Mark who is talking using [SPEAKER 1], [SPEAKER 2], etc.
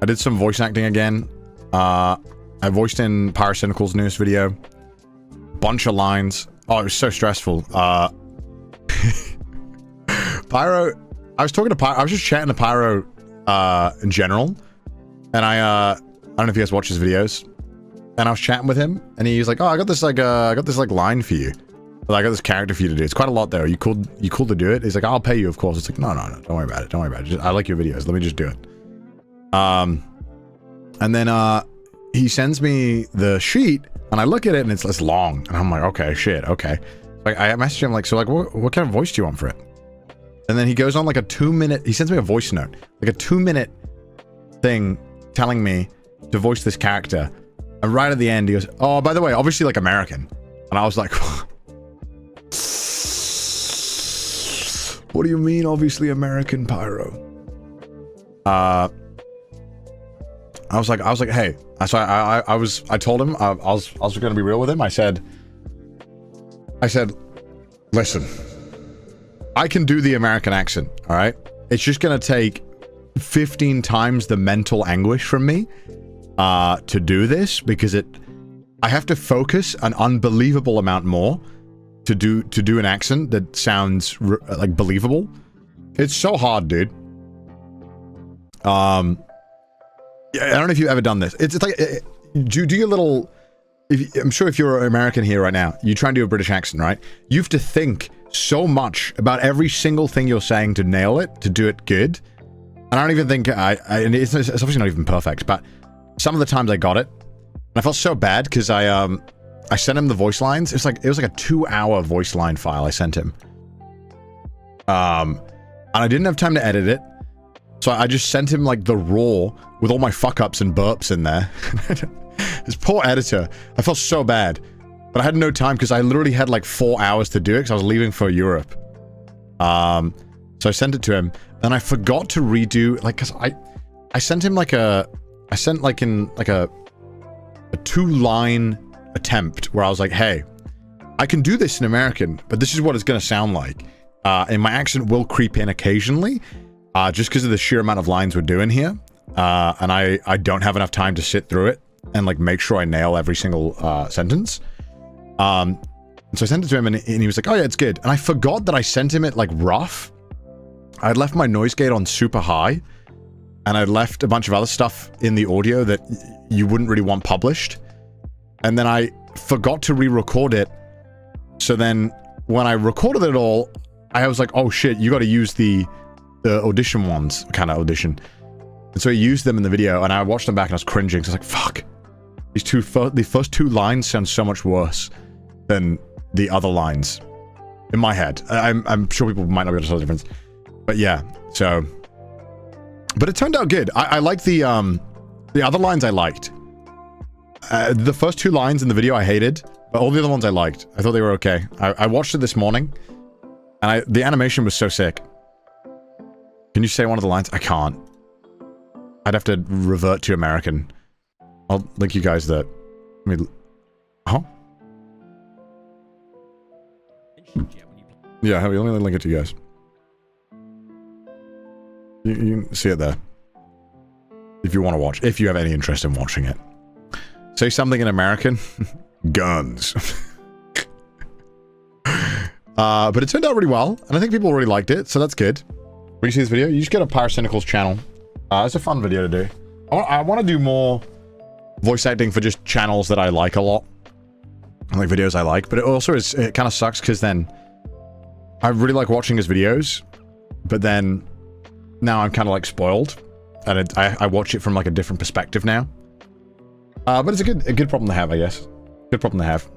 [SPEAKER 1] I did some voice acting again. I voiced in Pyrocynical's newest video. Bunch of lines. Oh, it was so stressful. Pyro, I was talking to Pyro, I was just chatting to Pyro in general. And I don't know if you guys watch his videos. And I was chatting with him, and he was like, "Oh, I got this like line for you. I got this character for you to do. It's quite a lot though. You cool to do it?" He's like, "I'll pay you, of course." It's like, no, don't worry about it. Don't worry about it. I like your videos. Let me just do it. And then he sends me the sheet, and I look at it, and it's long, and I'm like, okay, shit, okay. Like I message him like, so like, what kind of voice do you want for it? And then he goes on like a 2-minute. He sends me a voice note, like a 2-minute thing, telling me to voice this character. And right at the end, he goes, "Oh, by the way, obviously like American." And I was like, "What do you mean, obviously American, Pyro?" I was like, hey. So I told him, I was gonna be real with him. I said, listen, I can do the American accent, all right? It's just gonna take 15 times the mental anguish from me to do this, because I have to focus an unbelievable amount more to do an accent that sounds like believable. It's so hard, dude. Yeah, I don't know if you've ever done this. It's like do your little. I'm sure if you're American here right now, you try and do a British accent, right? You have to think so much about every single thing you're saying to nail it, to do it good. And I don't even think and it's obviously not even perfect, but some of the times I got it, and I felt so bad because I sent him the voice lines. It was like a 2-hour voice line file I sent him, and I didn't have time to edit it, so I just sent him like the raw with all my fuck ups and burps in there. This poor editor. I felt so bad, but I had no time because I literally had like 4 hours to do it because I was leaving for Europe. So I sent it to him, and I forgot to redo, like, because I sent him like a 2-line attempt where I was like, hey, I can do this in American, but this is what it's going to sound like. And my accent will creep in occasionally, just because of the sheer amount of lines we're doing here. And I don't have enough time to sit through it and like make sure I nail every single sentence. So I sent it to him, and he was like, "Oh yeah, it's good." And I forgot that I sent him it like rough. I'd left my noise gate on super high, and I'd left a bunch of other stuff in the audio that you wouldn't really want published. And then I forgot to re-record it. So then when I recorded it all, I was like, oh shit, you got to use the audition ones, kind of audition. And so I used them in the video, and I watched them back, and I was cringing. So I was like, fuck. The first 2 lines sound so much worse than the other lines in my head. I'm sure people might not be able to tell the difference. But yeah, so... But it turned out good. I liked the other lines I liked. The first 2 lines in the video I hated, but all the other ones I liked. I thought they were okay. I watched it this morning, and the animation was so sick. Can you say one of the lines? I can't. I'd have to revert to American. I'll link you guys that. I mean, huh? Yeah, let me link it to you guys. You can see it there. If you want to watch. If you have any interest in watching it. Say something in American. Guns. But it turned out really well, and I think people really liked it, so that's good. When you see this video, you just go to Pyrocynical's channel. It's a fun video to do. I want to do more voice acting for just channels that I like a lot. Like videos I like, but it also it kind of sucks because then I really like watching his videos, but then now I'm kind of like spoiled, and I watch it from like a different perspective now. But it's a good problem to have, I guess. Good problem to have.